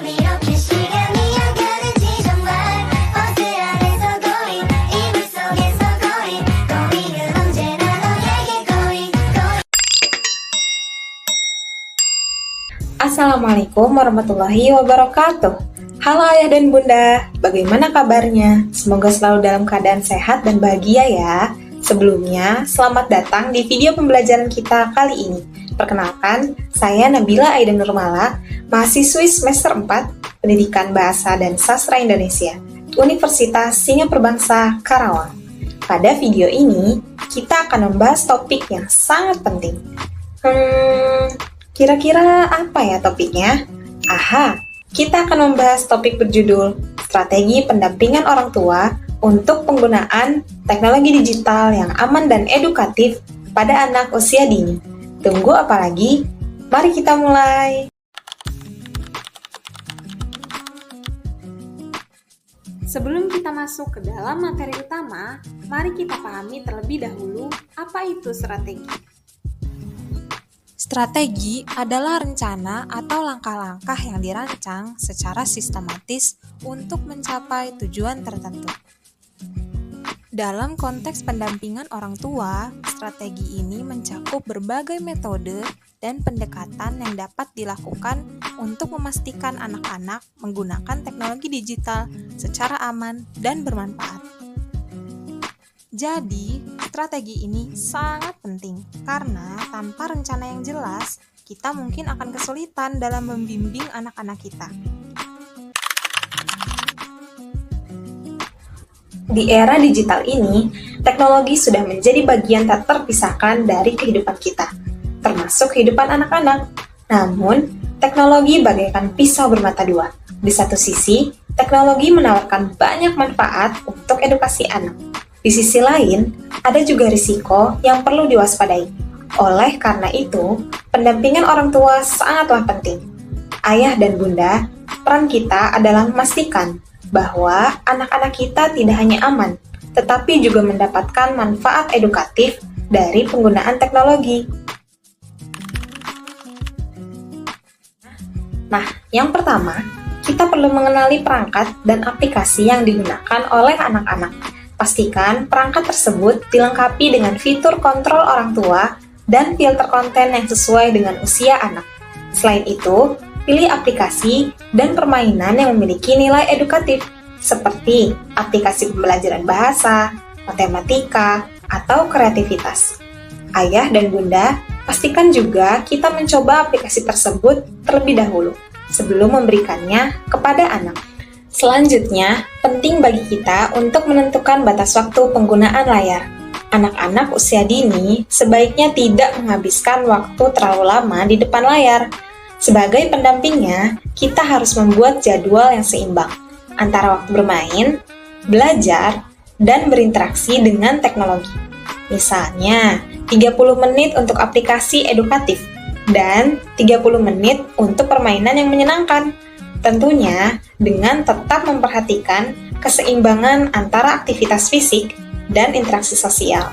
이렇게 시간이 가는지 정말 어슬안에서 거리 이불 속에서 거리 거리는 언제나 너에게 거리 Assalamualaikum warahmatullahi wabarakatuh. Halo ayah dan bunda, bagaimana kabarnya? Semoga selalu dalam keadaan sehat dan bahagia ya. Sebelumnya, selamat datang di video pembelajaran kita kali ini. Perkenalkan, saya Nabila Aida Nurmala, mahasiswi semester 4 Pendidikan Bahasa dan Sastra Indonesia, Universitas Singapura Bangsa, Karawang. Pada video ini, kita akan membahas topik yang sangat penting. Kira-kira apa ya topiknya? Aha, kita akan membahas topik berjudul Strategi Pendampingan Orang Tua untuk Penggunaan Teknologi Digital yang Aman dan Edukatif pada Anak Usia Dini. Tunggu apa lagi? Mari kita mulai! Sebelum kita masuk ke dalam materi utama, mari kita pahami terlebih dahulu apa itu strategi. Strategi adalah rencana atau langkah-langkah yang dirancang secara sistematis untuk mencapai tujuan tertentu. Dalam konteks pendampingan orang tua, strategi ini mencakup berbagai metode dan pendekatan yang dapat dilakukan untuk memastikan anak-anak menggunakan teknologi digital secara aman dan bermanfaat. Jadi, strategi ini sangat penting karena tanpa rencana yang jelas, kita mungkin akan kesulitan dalam membimbing anak-anak kita. Di era digital ini, teknologi sudah menjadi bagian tak terpisahkan dari kehidupan kita, termasuk kehidupan anak-anak. Namun, teknologi bagaikan pisau bermata dua. Di satu sisi, teknologi menawarkan banyak manfaat untuk edukasi anak. Di sisi lain, ada juga risiko yang perlu diwaspadai. Oleh karena itu, pendampingan orang tua sangatlah penting. Ayah dan bunda, peran kita adalah memastikan bahwa anak-anak kita tidak hanya aman, tetapi juga mendapatkan manfaat edukatif dari penggunaan teknologi. Nah, yang pertama, kita perlu mengenali perangkat dan aplikasi yang digunakan oleh anak-anak. Pastikan perangkat tersebut dilengkapi dengan fitur kontrol orang tua dan filter konten yang sesuai dengan usia anak. Selain itu, pilih aplikasi dan permainan yang memiliki nilai edukatif, seperti aplikasi pembelajaran bahasa, matematika, atau kreativitas. Ayah dan bunda, pastikan juga kita mencoba aplikasi tersebut terlebih dahulu, sebelum memberikannya kepada anak. Selanjutnya, penting bagi kita untuk menentukan batas waktu penggunaan layar. Anak-anak usia dini sebaiknya tidak menghabiskan waktu terlalu lama di depan layar. Sebagai pendampingnya, kita harus membuat jadwal yang seimbang antara waktu bermain, belajar, dan berinteraksi dengan teknologi. Misalnya, 30 menit untuk aplikasi edukatif dan 30 menit untuk permainan yang menyenangkan. Tentunya dengan tetap memperhatikan keseimbangan antara aktivitas fisik dan interaksi sosial.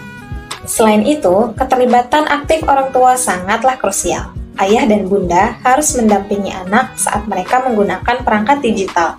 Selain itu, keterlibatan aktif orang tua sangatlah krusial. Ayah dan bunda harus mendampingi anak saat mereka menggunakan perangkat digital.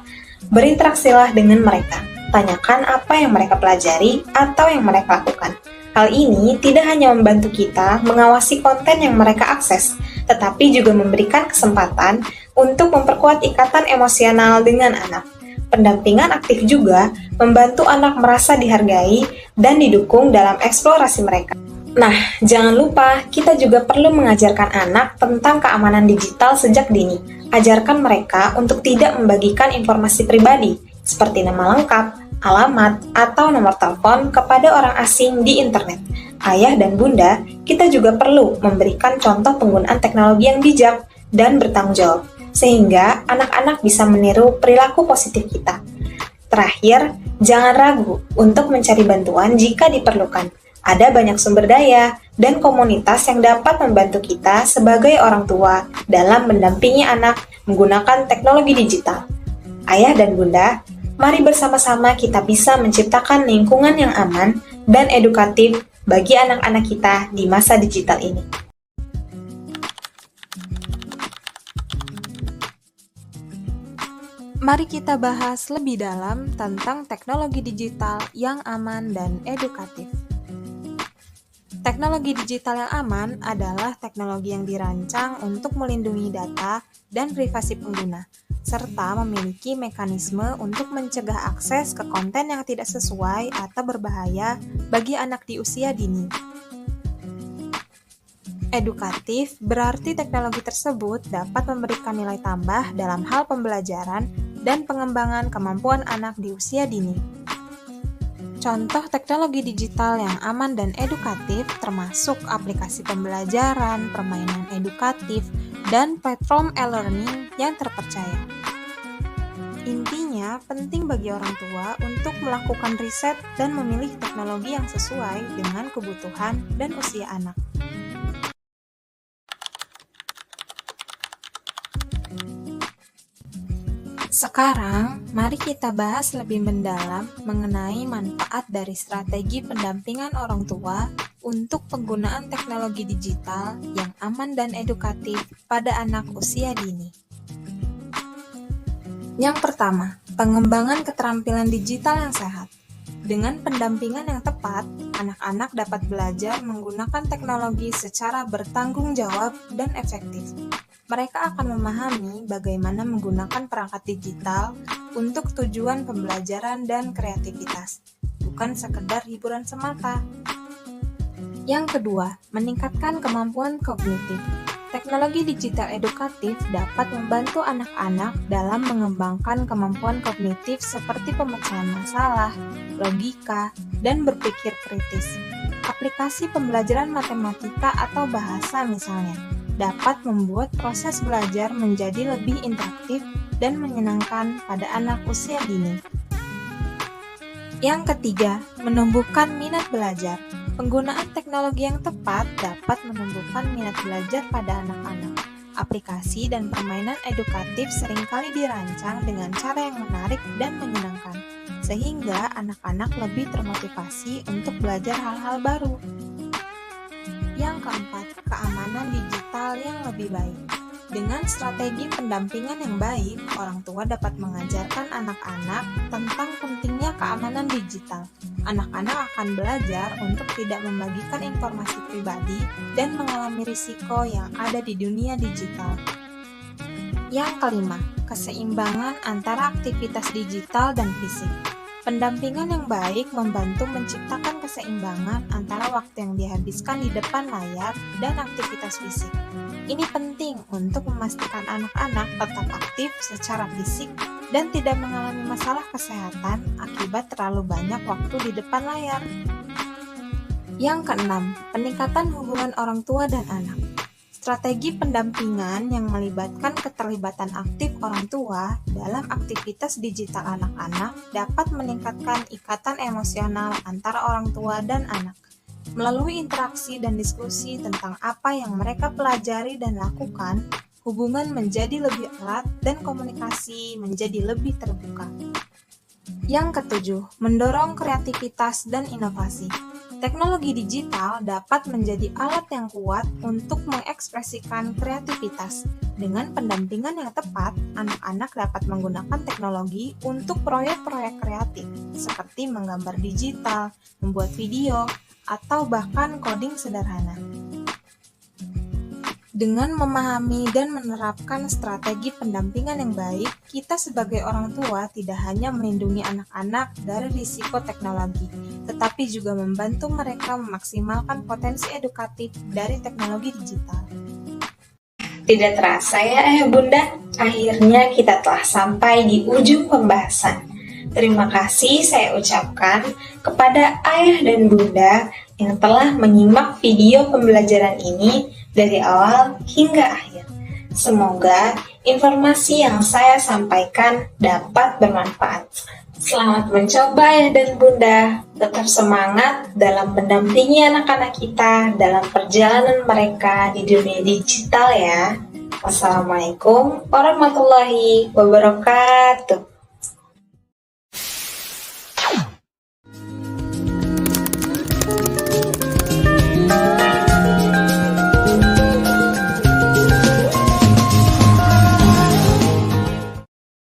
Berinteraksilah dengan mereka. Tanyakan apa yang mereka pelajari atau yang mereka lakukan. Hal ini tidak hanya membantu kita mengawasi konten yang mereka akses, tetapi juga memberikan kesempatan untuk memperkuat ikatan emosional dengan anak. Pendampingan aktif juga membantu anak merasa dihargai dan didukung dalam eksplorasi mereka. Nah, jangan lupa kita juga perlu mengajarkan anak tentang keamanan digital sejak dini. Ajarkan mereka untuk tidak membagikan informasi pribadi, seperti nama lengkap, alamat, atau nomor telepon kepada orang asing di internet. Ayah dan bunda, kita juga perlu memberikan contoh penggunaan teknologi yang bijak dan bertanggung jawab, sehingga anak-anak bisa meniru perilaku positif kita. Terakhir, jangan ragu untuk mencari bantuan jika diperlukan. Ada banyak sumber daya dan komunitas yang dapat membantu kita sebagai orang tua dalam mendampingi anak menggunakan teknologi digital. Ayah dan bunda, mari bersama-sama kita bisa menciptakan lingkungan yang aman dan edukatif bagi anak-anak kita di masa digital ini. Mari kita bahas lebih dalam tentang teknologi digital yang aman dan edukatif. Teknologi digital yang aman adalah teknologi yang dirancang untuk melindungi data dan privasi pengguna, serta memiliki mekanisme untuk mencegah akses ke konten yang tidak sesuai atau berbahaya bagi anak di usia dini. Edukatif berarti teknologi tersebut dapat memberikan nilai tambah dalam hal pembelajaran dan pengembangan kemampuan anak di usia dini. Contoh teknologi digital yang aman dan edukatif termasuk aplikasi pembelajaran, permainan edukatif, dan platform e-learning yang terpercaya. Intinya, penting bagi orang tua untuk melakukan riset dan memilih teknologi yang sesuai dengan kebutuhan dan usia anak. Sekarang, mari kita bahas lebih mendalam mengenai manfaat dari strategi pendampingan orang tua untuk penggunaan teknologi digital yang aman dan edukatif pada anak usia dini. Yang pertama, pengembangan keterampilan digital yang sehat. Dengan pendampingan yang tepat, anak-anak dapat belajar menggunakan teknologi secara bertanggung jawab dan efektif. Mereka akan memahami bagaimana menggunakan perangkat digital untuk tujuan pembelajaran dan kreativitas, bukan sekedar hiburan semata. Yang kedua, meningkatkan kemampuan kognitif. Teknologi digital edukatif dapat membantu anak-anak dalam mengembangkan kemampuan kognitif seperti pemecahan masalah, logika, dan berpikir kritis. Aplikasi pembelajaran matematika atau bahasa misalnya, dapat membuat proses belajar menjadi lebih interaktif dan menyenangkan pada anak usia dini. Yang ketiga, menumbuhkan minat belajar. Penggunaan teknologi yang tepat dapat menumbuhkan minat belajar pada anak-anak. Aplikasi dan permainan edukatif seringkali dirancang dengan cara yang menarik dan menyenangkan, sehingga anak-anak lebih termotivasi untuk belajar hal-hal baru. Yang keempat, keamanan digital yang lebih baik. Dengan strategi pendampingan yang baik, orang tua dapat mengajarkan anak-anak tentang pentingnya keamanan digital. Anak-anak akan belajar untuk tidak membagikan informasi pribadi dan mengalami risiko yang ada di dunia digital. Yang kelima, keseimbangan antara aktivitas digital dan fisik. Pendampingan yang baik membantu menciptakan keseimbangan antara waktu yang dihabiskan di depan layar dan aktivitas fisik. Ini penting untuk memastikan anak-anak tetap aktif secara fisik dan tidak mengalami masalah kesehatan akibat terlalu banyak waktu di depan layar. Yang keenam, peningkatan hubungan orang tua dan anak. Strategi pendampingan yang melibatkan keterlibatan aktif orang tua dalam aktivitas digital anak-anak dapat meningkatkan ikatan emosional antara orang tua dan anak. Melalui interaksi dan diskusi tentang apa yang mereka pelajari dan lakukan, hubungan menjadi lebih erat dan komunikasi menjadi lebih terbuka. Yang ketujuh, mendorong kreativitas dan inovasi. Teknologi digital dapat menjadi alat yang kuat untuk mengekspresikan kreativitas. Dengan pendampingan yang tepat, anak-anak dapat menggunakan teknologi untuk proyek-proyek kreatif, seperti menggambar digital, membuat video, atau bahkan coding sederhana. Dengan memahami dan menerapkan strategi pendampingan yang baik, kita sebagai orang tua tidak hanya melindungi anak-anak dari risiko teknologi, tetapi juga membantu mereka memaksimalkan potensi edukatif dari teknologi digital. Tidak terasa ya Ayah Bunda, akhirnya kita telah sampai di ujung pembahasan. Terima kasih saya ucapkan kepada Ayah dan Bunda yang telah menyimak video pembelajaran ini dari awal hingga akhir. Semoga informasi yang saya sampaikan dapat bermanfaat. Selamat mencoba ya dan Bunda. Tetap semangat dalam mendampingi anak-anak kita dalam perjalanan mereka di dunia digital ya. Wassalamualaikum warahmatullahi wabarakatuh.